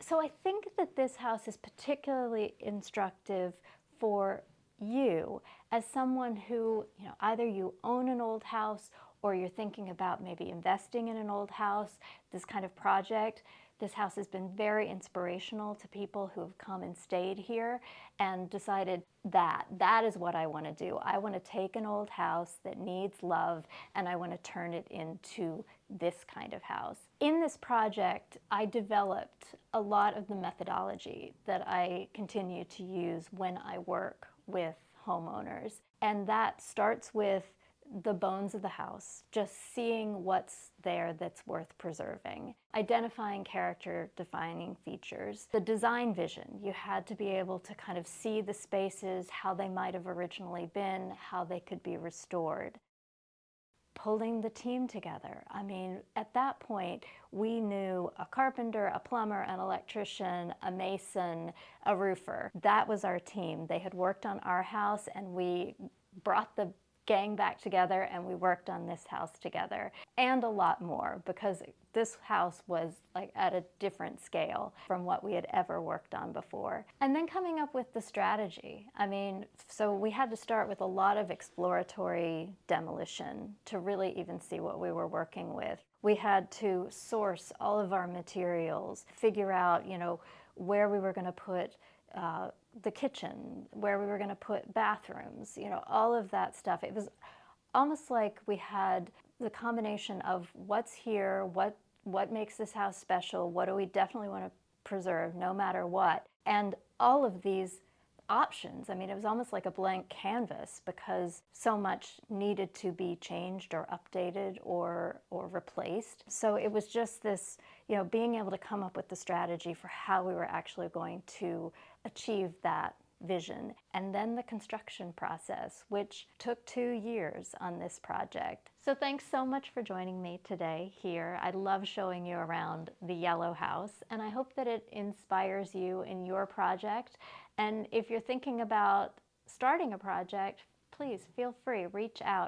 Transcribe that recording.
So I think that this house is particularly instructive for you as someone who, either you own an old house or you're thinking about maybe investing in an old house, this kind of project. This house has been very inspirational to people who have come and stayed here and decided that is what I want to do. I want to take an old house that needs love and I want to turn it into this kind of house. In this project, I developed a lot of the methodology that I continue to use when I work with homeowners. And that starts with the bones of the house, just seeing what's there that's worth preserving, identifying character defining features, the design vision. You had to be able to kind of see the spaces, how they might have originally been, how they could be restored. Pulling the team together. I mean, at that point, we knew a carpenter, a plumber, an electrician, a mason, a roofer. That was our team. They had worked on our house and we brought the gang back together and we worked on this house together, and a lot more, because this house was like at a different scale from what we had ever worked on before. And then coming up with the strategy. I mean, so we had to start with a lot of exploratory demolition to really even see what we were working with. We had to source all of our materials, figure out, where we were going to put the kitchen, where we were going to put bathrooms, all of that stuff. It was almost like we had the combination of what's here, what makes this house special, what do we definitely want to preserve no matter what, and all of these options. I mean, it was almost like a blank canvas because so much needed to be changed or updated or replaced. So it was just this, being able to come up with the strategy for how we were actually going to achieve that vision. And then the construction process, which took 2 years on this project. So thanks so much for joining me today here. I love showing you around the yellow house, and I hope that it inspires you in your project. And if you're thinking about starting a project, please feel free, reach out.